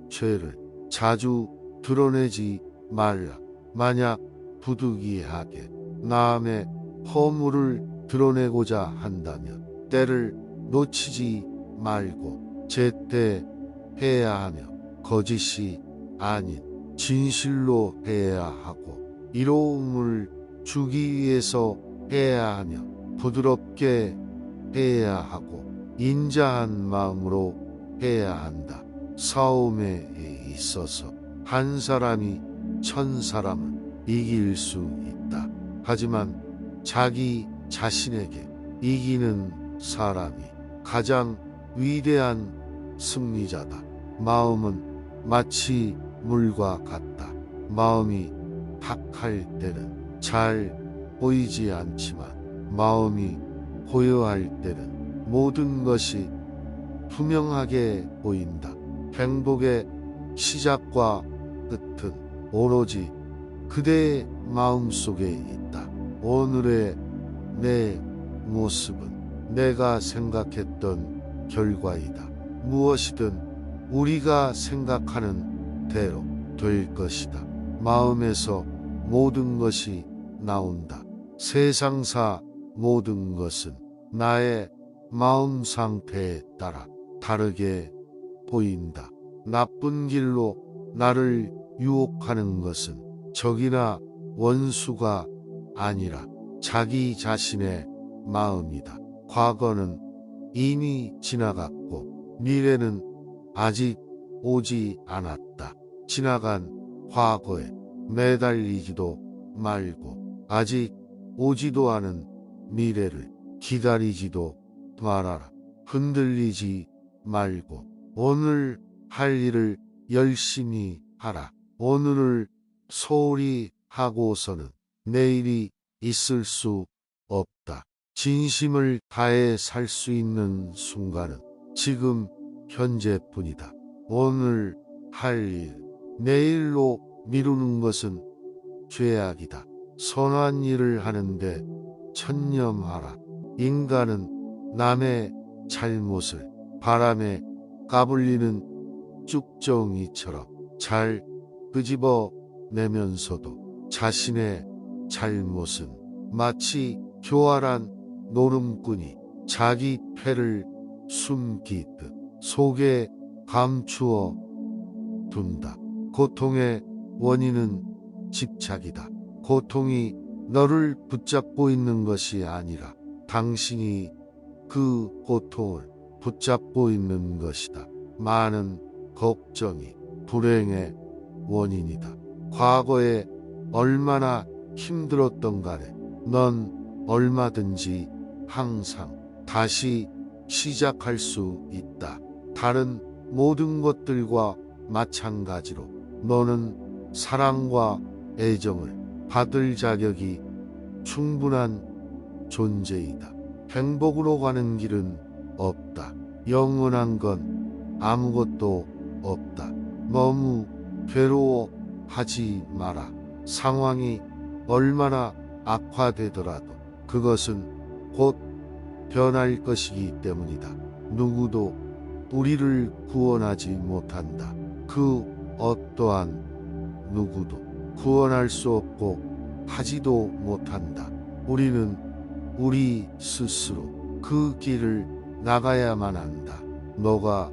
죄를 자주 드러내지 말라. 만약 부득이하게 남의 허물을 드러내고자 한다면 때를 놓치지 말고 제때 해야 하며 거짓이 아닌 진실로 해야 하고 이로움을 주기 위해서 해야 하며 부드럽게 해야 하고 인자한 마음으로 해야 한다. 싸움에 있어서 한 사람이 천 사람을 이길 수 있다. 하지만 자기 자신에게 이기는 사람이 가장 위대한 승리자다. 마음은 마치 물과 같다. 마음이 탁할 때는 잘 보이지 않지만 마음이 고요할 때는 모든 것이 투명하게 보인다. 행복의 시작과 끝은 오로지 그대의 마음속에 있다. 오늘의 내 모습은 내가 생각했던 결과이다. 무엇이든 우리가 생각하는 대로 될 것이다. 마음에서 모든 것이 나온다. 세상사 모든 것은 나의 마음 상태에 따라 다르게 보인다. 나쁜 길로 나를 유혹하는 것은 적이나 원수가 아니라 자기 자신의 마음이다. 과거는 이미 지나갔고 미래는 아직 오지 않았다. 지나간 과거에 매달리지도 말고 아직 오지도 않은 미래를 기다리지도 말아라. 흔들리지 말고 오늘 할 일을 열심히 하라. 오늘을 소홀히 하고서는 내일이 있을 수 없다. 진심을 다해 살 수 있는 순간은 지금 현재뿐이다. 오늘 할 일, 내일로 미루는 것은 죄악이다. 선한 일을 하는데 천념하라. 인간은 남의 잘못을 바람에 까불리는 쭉정이처럼 잘 끄집어 내면서도 자신의 잘못은 마치 교활한 노름꾼이 자기 패를 숨기듯 속에 감추어 둔다. 고통의 원인은 집착이다. 고통이 너를 붙잡고 있는 것이 아니라 당신이 그 고통을 붙잡고 있는 것이다. 많은 걱정이 불행의 원인이다. 과거에 얼마나 힘들었던 간에 넌 얼마든지 항상 다시 시작할 수 있다. 다른 모든 것들과 마찬가지로 너는 사랑과 애정을 받을 자격이 충분한 존재이다. 행복으로 가는 길은 없다. 영원한 건 아무것도 없다. 너무 괴로워하지 마라. 상황이 얼마나 악화되더라도 그것은 곧 변할 것이기 때문이다. 누구도 우리를 구원하지 못한다. 그 어떠한 누구도 구원할 수 없고 하지도 못한다. 우리는 우리 스스로 그 길을 나가야만 한다. 너가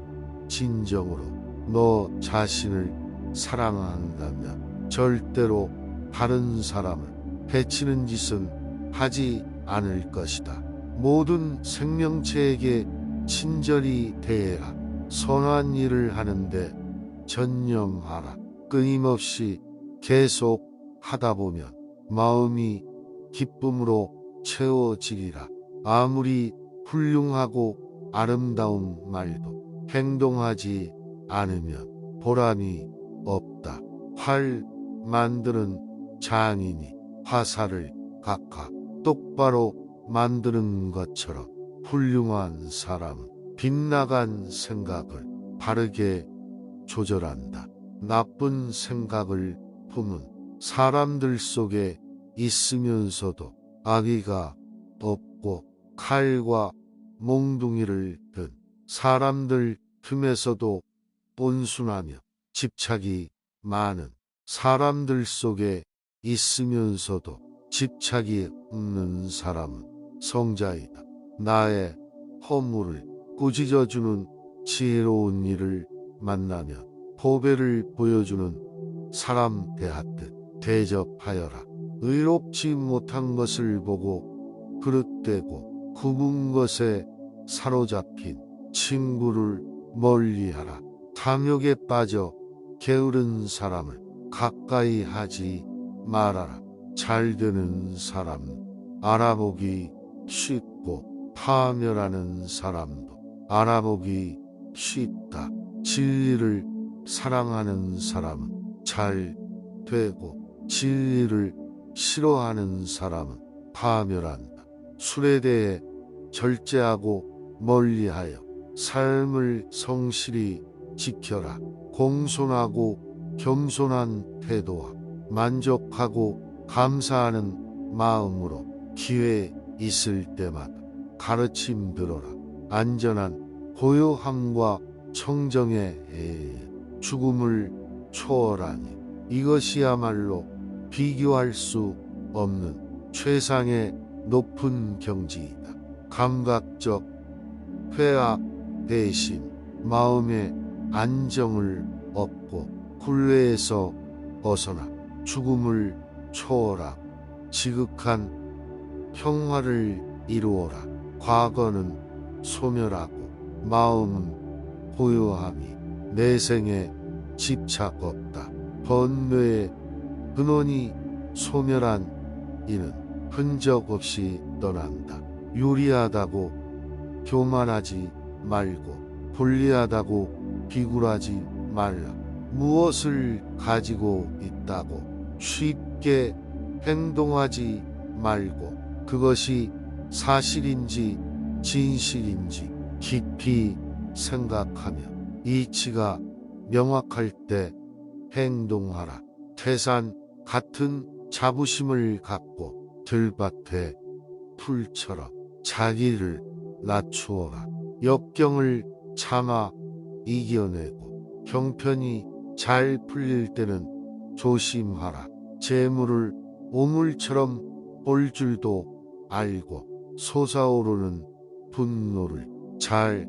진정으로 너 자신을 사랑한다면 절대로 다른 사람을 해치는 짓은 하지 않을 것이다. 모든 생명체에게 친절히 대해라. 선한 일을 하는데 전념하라. 끊임없이 계속 하다 보면 마음이 기쁨으로 채워지리라. 아무리 훌륭하고 아름다운 말도 행동하지 않으면 보람이 없다. 활 만드는 장인이 화살을 각각 똑바로 만드는 것처럼 훌륭한 사람은 빗나간 생각을 바르게 조절한다. 나쁜 생각을 품은 사람들 속에 있으면서도 악의가 없고 칼과 몽둥이를 든 사람들 틈에서도 온순하며 집착이 많은 사람들 속에 있으면서도 집착이 없는 사람은 성자이다. 나의 허물을 꾸짖어주는 지혜로운 이를 만나면 보배를 보여주는 사람 대하듯 대접하여라. 의롭지 못한 것을 보고 그릇되고 굽은 것에 사로잡힌 친구를 멀리하라. 탐욕에 빠져 게으른 사람을 가까이 하지 말아라. 잘 되는 사람은 알아보기 쉽고 파멸하는 사람도 알아보기 쉽다. 진리를 사랑하는 사람은 잘 되고 진리를 싫어하는 사람은 파멸한다. 술에 대해 절제하고 멀리하여 삶을 성실히 지켜라. 공손하고 겸손한 태도와 만족하고 감사하는 마음으로 기회 있을 때마다 가르침 들어라. 안전한 고요함과 청정에 죽음을 초월하니 이것이야말로 비교할 수 없는 최상의 높은 경지이다. 감각적 회화 대신 마음의 안정을 얻고 굴레에서 벗어나 죽음을 초월하고 지극한 평화를 이루어라. 과거는 소멸하고 마음은 고요함이 내생에 집착 없다. 번뇌의 근원이 소멸한 이는 흔적 없이 떠난다. 유리하다고 교만하지 말고 불리하다고 비굴하지 말라. 무엇을 가지고 있다고 쉽게 행동하지 말고 그것이 사실인지 진실인지 깊이 생각하며 이치가 명확할 때 행동하라. 태산 같은 자부심을 갖고 들밭의 풀처럼 자기를 낮추어라. 역경을 참아 이겨내고 형편이 잘 풀릴 때는 조심하라. 재물을 오물처럼 볼 줄도 알고 솟아오르는 분노를 잘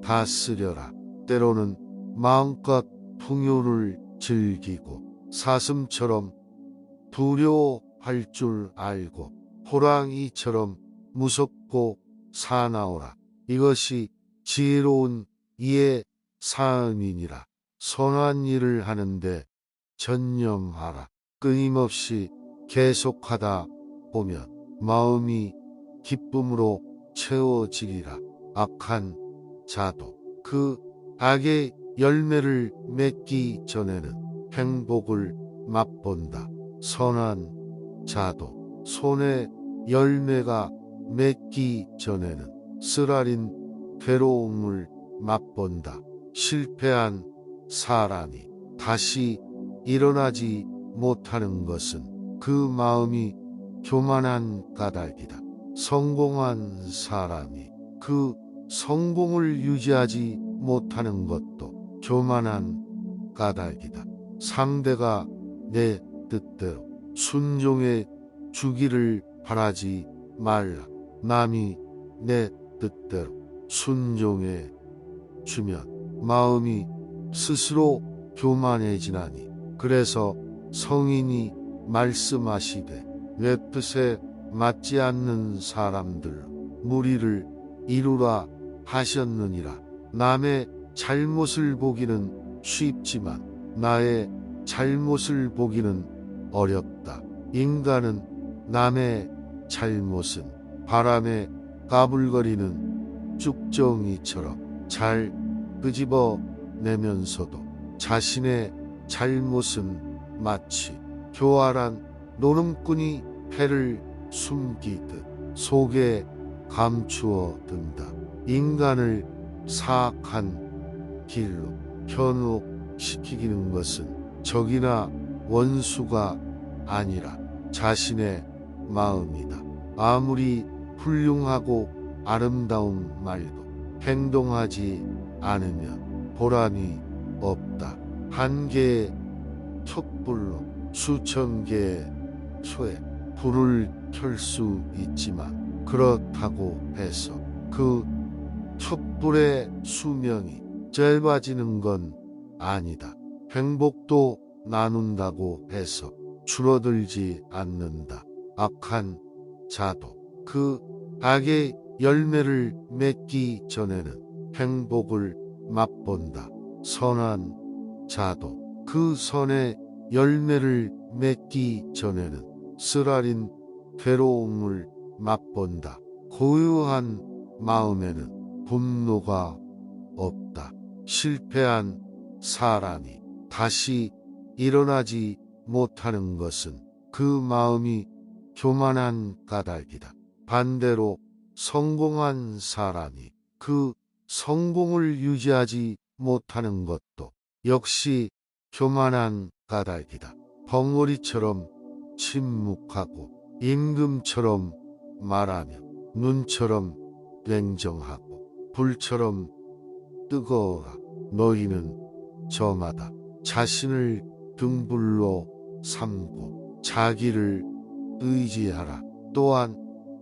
다스려라. 때로는 마음껏 풍요를 즐기고 사슴처럼 두려워할 줄 알고 호랑이처럼 무섭고 사나워라. 이것이 지혜로운 이의 사음이니라. 선한 일을 하는데 전념하라. 끊임없이 계속하다 보면 마음이 기쁨으로 채워지리라. 악한 자도 그 악의 열매를 맺기 전에는 행복을 맛본다. 선한 자도 손의 열매가 맺기 전에는 쓰라린 괴로움을 맛본다. 실패한 사람이 다시 일어나지 못하는 것은 그 마음이 교만한 까닭이다. 성공한 사람이 그 성공을 유지하지 못하는 것도 교만한 까닭이다. 상대가 내 뜻대로 순종해 주기를 바라지 말라. 남이 내 뜻대로 순종해 주면 마음이 스스로 교만해지나니. 그래서 성인이 말씀하시되 내 뜻에 맞지 않는 사람들로 무리를 이루라 하셨느니라. 남의 잘못을 보기는 쉽지만 나의 잘못을 보기는 어렵다. 인간은 남의 잘못은 바람에 까불거리는 쭉정이처럼 잘 끄집어 내면서도 자신의 잘못은 마치 교활한 노름꾼이 패를 숨기듯 속에 감추어 둔다. 인간을 사악한 길로 현혹시키는 것은 적이나 원수가 아니라 자신의 마음이다. 아무리 훌륭하고 아름다운 말도 행동하지 않으면 보람이 없다. 한 개의 촛불로 수천 개의 소에 불을 켤 수 있지만 그렇다고 해서 그 촛불의 수명이 짧아지는 건 아니다. 행복도 나눈다고 해서 줄어들지 않는다. 악한 자도 그 악의 열매를 맺기 전에는 행복을 맛본다. 선한 자도 그 선의 열매를 맺기 전에는 쓰라린 괴로움을 맛본다. 고요한 마음에는 분노가 없다. 실패한 사람이 다시 일어나지 못하는 것은 그 마음이 교만한 까닭이다. 반대로 성공한 사람이 그 성공을 유지하지 못하는 것도 역시 교만한 까닭이다. 벙어리처럼 침묵하고 임금처럼 말하며 눈처럼 냉정하고 불처럼 뜨거워라. 너희는 저마다 자신을 등불로 삼고 자기를 의지하라. 또한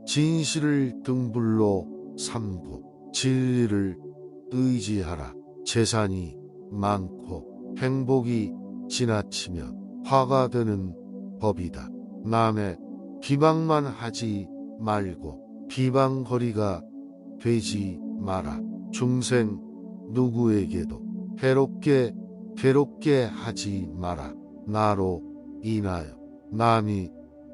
진실을 등불로 삼고 진리를 의지하라. 재산이 많고 행복이 지나치면 화가 되는 법이다. 남의 비방만 하지 말고 비방거리가 되지 마라. 중생 누구에게도 괴롭게 하지 마라. 나로 인하여 남이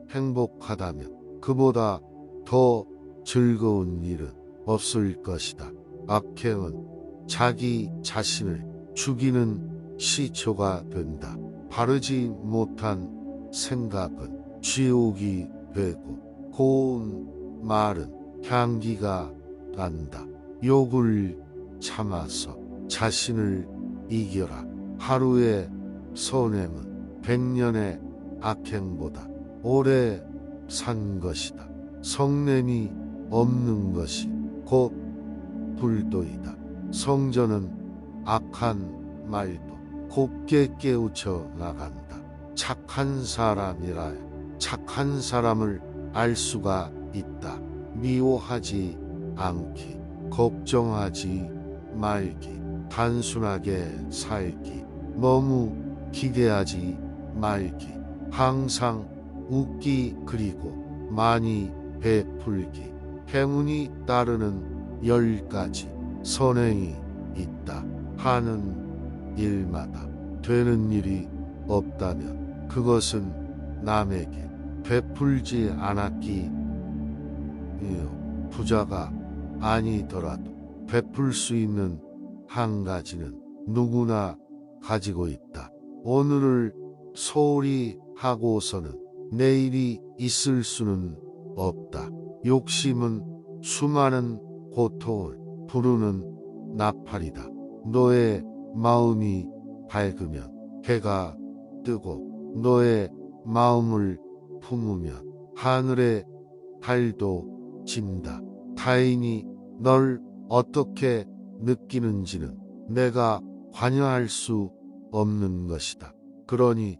행복하다면 그보다 더 즐거운 일은 없을 것이다. 악행은 자기 자신을 죽이는 시초가 된다. 바르지 못한 생각은 지옥이 되고 고운 말은 향기가 난다. 욕을 참아서 자신을 이겨라. 하루의 선행은 100년의 악행보다 오래 산 것이다. 성냄이 없는 것이 곧 불도이다. 성전은 악한 말도 곱게 깨우쳐 나간다. 착한 사람이라야 착한 사람을 알 수가 있다. 미워하지 않기, 걱정하지 말기, 단순하게 살기, 너무 기대하지 말기, 항상 웃기 그리고 많이 베풀기. 행운이 따르는 10가지 선행이 있다. 하는 일마다 되는 일이 없다면 그것은 남에게 베풀지 않았기이요. 부자가 아니더라도 베풀 수 있는 한 가지는 누구나 가지고 있다. 오늘을 소홀히 하고서는 내일이 있을 수는 없다. 욕심은 수많은 고통을 부르는 나팔이다. 너의 마음이 밝으면 해가 뜨고 너의 마음을 품으면 하늘의 달도 진다. 타인이 널 어떻게 느끼는지는 내가 관여할 수 없는 것이다. 그러니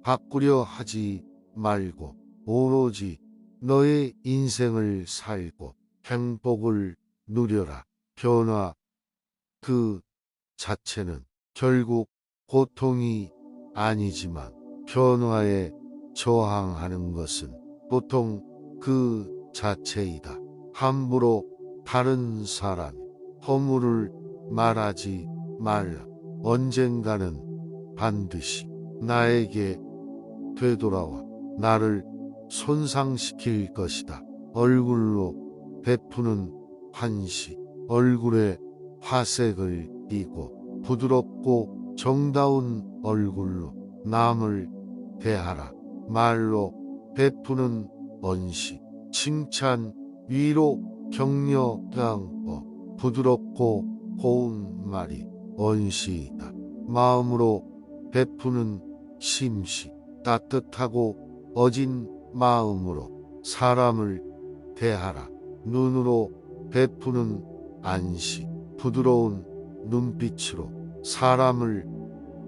바꾸려 하지 말고 오로지 너의 인생을 살고 행복을 누려라. 변화 그 자체는 결국 고통이 아니지만 변화에 저항하는 것은 보통 그 자체이다. 함부로 다른 사람이 허물을 말하지 말라. 언젠가는 반드시 나에게 되돌아와 나를 손상시킬 것이다. 얼굴로 베푸는 환시, 얼굴에 화색을 띠고 부드럽고 정다운 얼굴로 남을 대하라. 말로 베푸는 언시, 칭찬, 위로, 격려, 양보, 부드럽고 고운 말이 언시이다. 마음으로 베푸는 심시, 따뜻하고 어진 마음으로 사람을 대하라. 눈으로 베푸는 안시, 부드러운 눈빛으로 사람을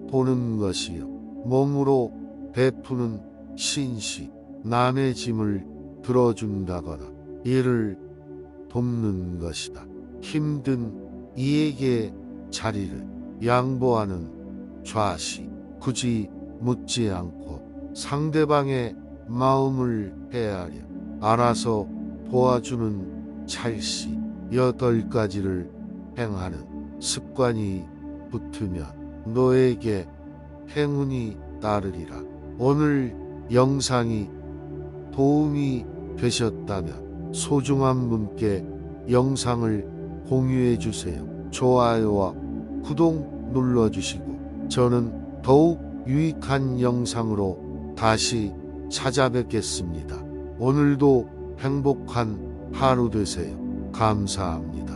보는 것이요. 몸으로 베푸는 신시, 남의 짐을 들어준다거나 이를 돕는 것이다. 힘든 이에게 자리를 양보하는 좌시, 굳이 묻지 않고 상대방의 마음을 헤아려 알아서 도와주는 찰씨 8가지를 행하는 습관이 붙으면 너에게 행운이 따르리라. 오늘 영상이 도움이 되셨다면 소중한 분께 영상을 공유해 주세요. 좋아요와 구독 눌러주시고 저는 더욱 유익한 영상으로 다시 찾아뵙겠습니다. 오늘도 행복한 하루 되세요. 감사합니다.